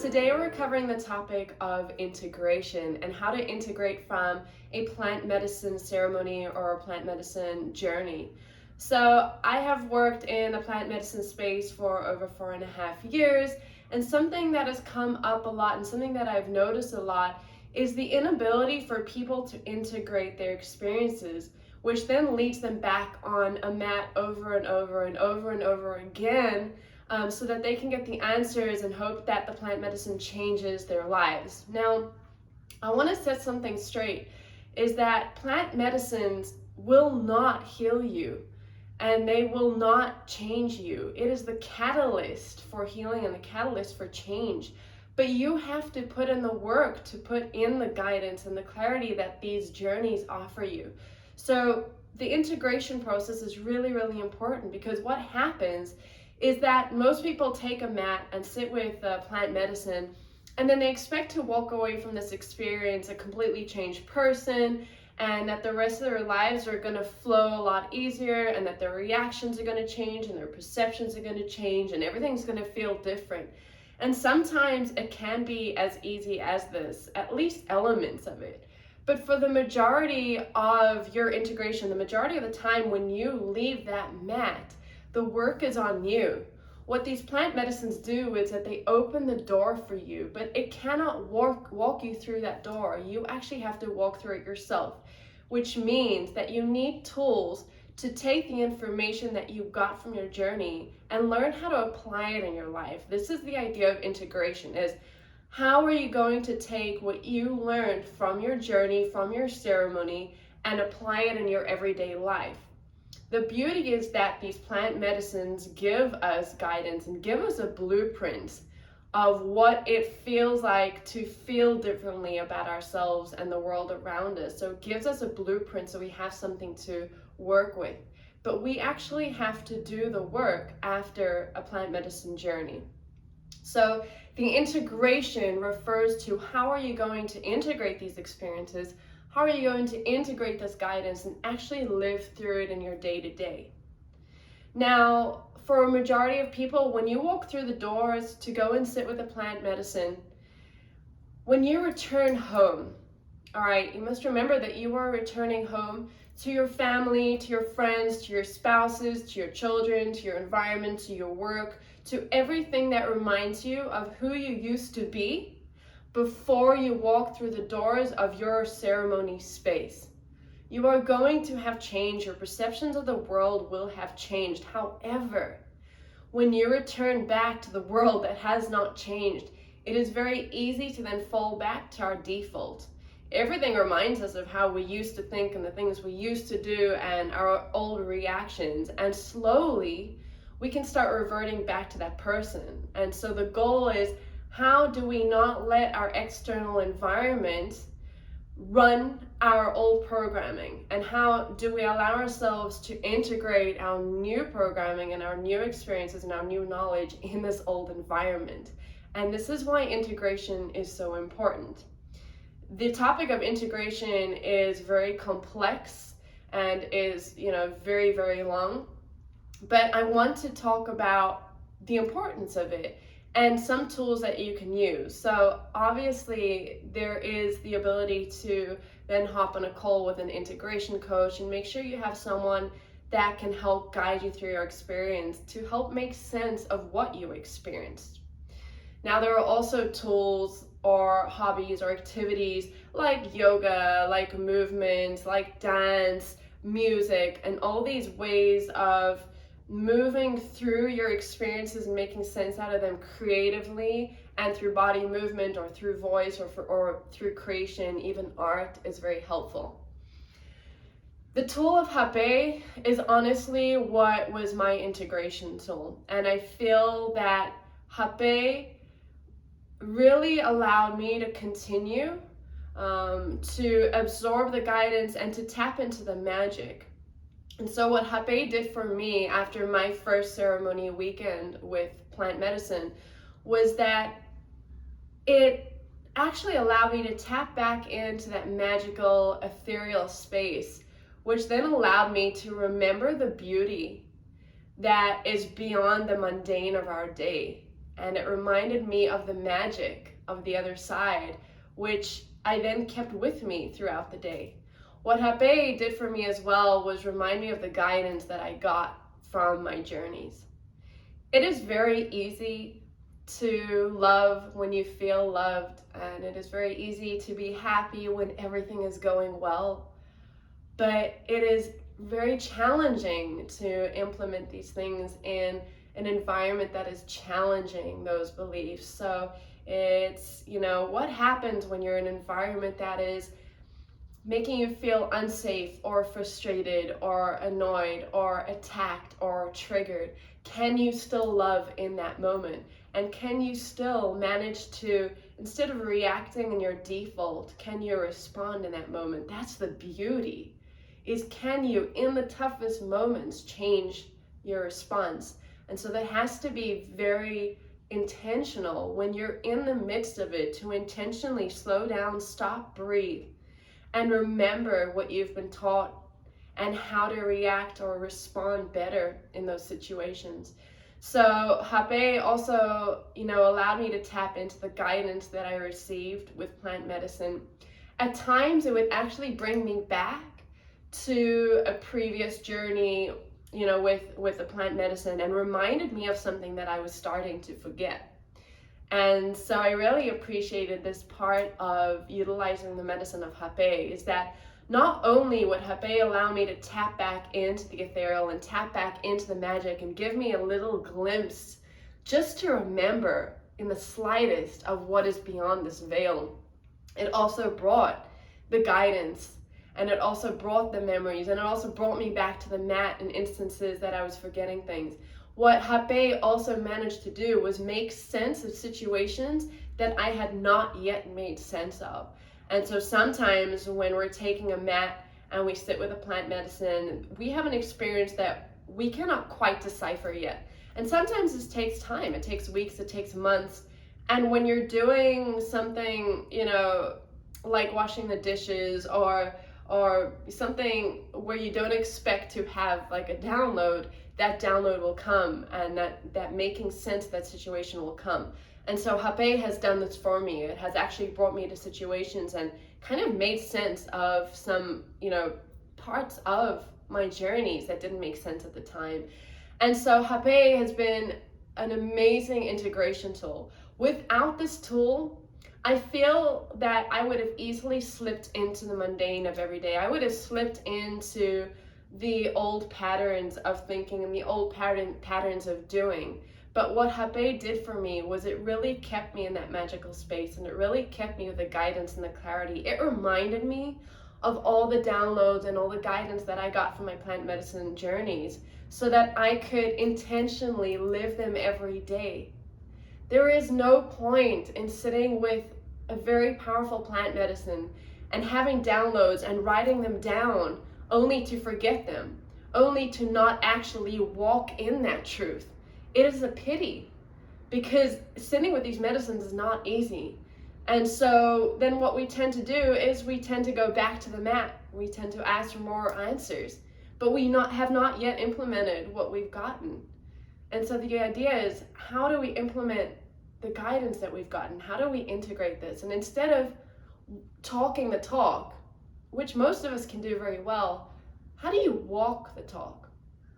Today we're covering the topic of integration and how to integrate from a plant medicine ceremony or a plant medicine journey. So I have worked in the plant medicine space for over 4.5 years, and something that has come up a lot and something that I've noticed a lot is the inability for people to integrate their experiences, which then leads them back on a mat over and over and over and over again, so that they can get the answers and hope that the plant medicine changes their lives. Now, I want to set something straight, is that plant medicines will not heal you and they will not change you. It is the catalyst for healing and the catalyst for change. But you have to put in the work to put in the guidance and the clarity that these journeys offer you. So the integration process is really, really important, because what happens is that most people take a mat and sit with plant medicine, and then they expect to walk away from this experience a completely changed person, and that the rest of their lives are going to flow a lot easier, and that their reactions are going to change and their perceptions are going to change and everything's going to feel different. And sometimes it can be as easy as this, at least elements of it. But for the majority of your integration, the majority of the time when you leave that mat, the work is on you. What these plant medicines do is that they open the door for you, but it cannot walk you through that door. You actually have to walk through it yourself, which means that you need tools to take the information that you got from your journey and learn how to apply it in your life. This is the idea of integration, is how are you going to take what you learned from your journey, from your ceremony, and apply it in your everyday life. The beauty is that these plant medicines give us guidance and give us a blueprint of what it feels like to feel differently about ourselves and the world around us. So it gives us a blueprint so we have something to work with. But we actually have to do the work after a plant medicine journey. So the integration refers to how are you going to integrate these experiences. How are you going to integrate this guidance and actually live through it in your day-to-day? Now, for a majority of people, when you walk through the doors to go and sit with a plant medicine, when you return home, all right, you must remember that you are returning home to your family, to your friends, to your spouses, to your children, to your environment, to your work, to everything that reminds you of who you used to be before you walk through the doors of your ceremony space. You are going to have changed. Your perceptions of the world will have changed. However, when you return back to the world that has not changed, it is very easy to then fall back to our default. Everything reminds us of how we used to think and the things we used to do and our old reactions, and slowly we can start reverting back to that person. And so the goal is, how do we not let our external environment run our old programming? And how do we allow ourselves to integrate our new programming and our new experiences and our new knowledge in this old environment? And this is why integration is so important. The topic of integration is very complex and is, very, very long. But I want to talk about the importance of it and some tools that you can use. So obviously there is the ability to then hop on a call with an integration coach and make sure you have someone that can help guide you through your experience to help make sense of what you experienced. Now, there are also tools or hobbies or activities like yoga, like movement, like dance, music, and all these ways of moving through your experiences and making sense out of them creatively, and through body movement or through voice or through creation. Even art is very helpful. The tool of Hapé is honestly what was my integration tool, and I feel that Hapé really allowed me to continue to absorb the guidance and to tap into the magic. And so what Hapé did for me after my first ceremony weekend with plant medicine was that it actually allowed me to tap back into that magical, ethereal space, which then allowed me to remember the beauty that is beyond the mundane of our day. and it reminded me of the magic of the other side, which I then kept with me throughout the day. What Hapé did for me as well was remind me of the guidance that I got from my journeys. It is very easy to love when you feel loved, and it is very easy to be happy when everything is going well. But it is very challenging to implement these things in an environment that is challenging those beliefs. So it's, what happens when you're in an environment that is making you feel unsafe or frustrated or annoyed or attacked or triggered? Can you still love in that moment? And can you still manage to, instead of reacting in your default, can you respond in that moment? That's the beauty, is can you, in the toughest moments, change your response? And so that has to be very intentional when you're in the midst of it, to intentionally slow down, stop, breathe, and remember what you've been taught and how to react or respond better in those situations. So Hapé also, allowed me to tap into the guidance that I received with plant medicine. At times, it would actually bring me back to a previous journey, with the plant medicine, and reminded me of something that I was starting to forget. And so I really appreciated this part of utilizing the medicine of Hapé, is that not only would Hapé allow me to tap back into the ethereal and tap back into the magic and give me a little glimpse just to remember in the slightest of what is beyond this veil, it also brought the guidance, and it also brought the memories, and it also brought me back to the mat in instances that I was forgetting things. What Hapé also managed to do was make sense of situations that I had not yet made sense of. And so sometimes when we're taking a mat and we sit with a plant medicine, we have an experience that we cannot quite decipher yet. And sometimes this takes time. It takes weeks, it takes months. And when you're doing something, like washing the dishes or something where you don't expect to have like a download, that download will come, and that making sense of that situation will come. And so Hapé has done this for me. It has actually brought me to situations and kind of made sense of some, parts of my journeys that didn't make sense at the time. And so Hapé has been an amazing integration tool. Without this tool, I feel that I would have easily slipped into the mundane of every day. I would have slipped into the old patterns of thinking and the old patterns of doing. But what Hapé did for me was it really kept me in that magical space, and it really kept me with the guidance and the clarity. It reminded me of all the downloads and all the guidance that I got from my plant medicine journeys, so that I could intentionally live them every day. There is no point in sitting with a very powerful plant medicine and having downloads and writing them down only to forget them, only to not actually walk in that truth. It is a pity, because sitting with these medicines is not easy. And so then what we tend to do is we tend to go back to the mat. We tend to ask for more answers, but we have not yet implemented what we've gotten. And so the idea is, how do we implement the guidance that we've gotten? How do we integrate this? And instead of talking the talk, which most of us can do very well, how do you walk the talk?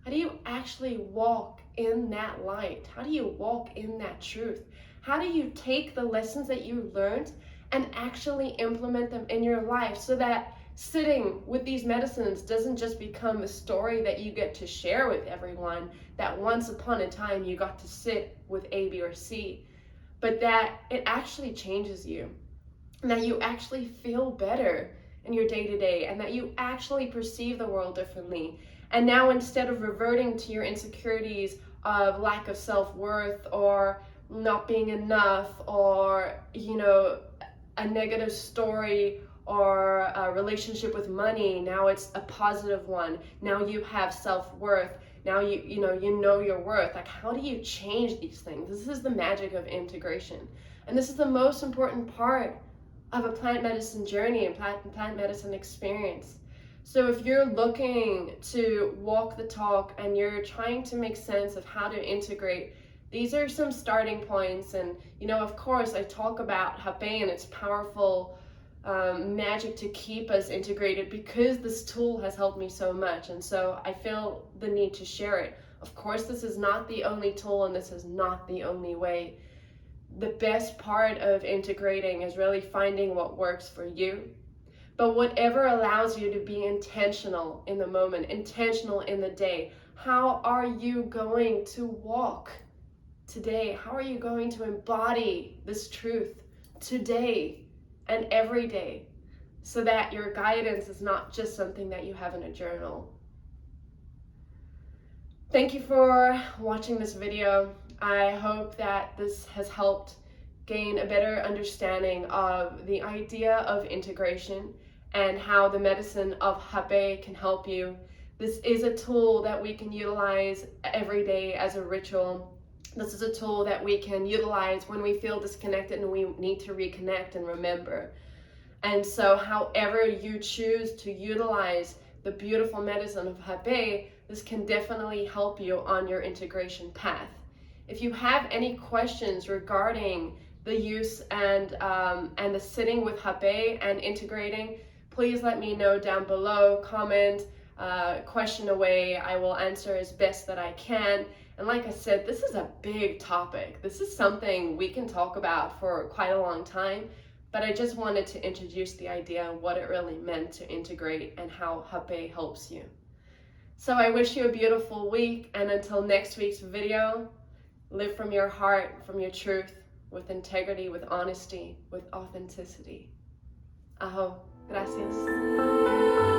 How do you actually walk in that light? How do you walk in that truth? How do you take the lessons that you learned and actually implement them in your life, so that sitting with these medicines doesn't just become a story that you get to share with everyone, that once upon a time you got to sit with A, B, or C, but that it actually changes you, and that you actually feel better in your day-to-day, and that you actually perceive the world differently. And now, instead of reverting to your insecurities of lack of self-worth or not being enough, or a negative story or a relationship with money, now it's a positive one. Now you have self-worth. Now you know your worth. Like, how do you change these things? This is the magic of integration, and this is the most important part of a plant medicine journey and plant medicine experience. So if you're looking to walk the talk and you're trying to make sense of how to integrate These are some starting points, and of course, I talk about hapeh and its powerful magic to keep us integrated because this tool has helped me so much, and so I feel the need to share it. Of course, this is not the only tool, and this is not the only way. The best part of integrating is really finding what works for you. But whatever allows you to be intentional in the moment, intentional in the day. How are you going to walk today? How are you going to embody this truth today and every day, so that your guidance is not just something that you have in a journal? Thank you for watching this video. I hope that this has helped gain a better understanding of the idea of integration and how the medicine of hapeh can help you. This is a tool that we can utilize every day as a ritual. This is a tool that we can utilize when we feel disconnected and we need to reconnect and remember. And so however you choose to utilize the beautiful medicine of hapeh, this can definitely help you on your integration path. If you have any questions regarding the use and the sitting with hapeh and integrating, please let me know down below. Comment, question away. I will answer as best that I can. And like I said, this is a big topic. This is something we can talk about for quite a long time, but I just wanted to introduce the idea and what it really meant to integrate and how hapeh helps you. So I wish you a beautiful week, and until next week's video, live from your heart, from your truth, with integrity, with honesty, with authenticity. Aho. Gracias.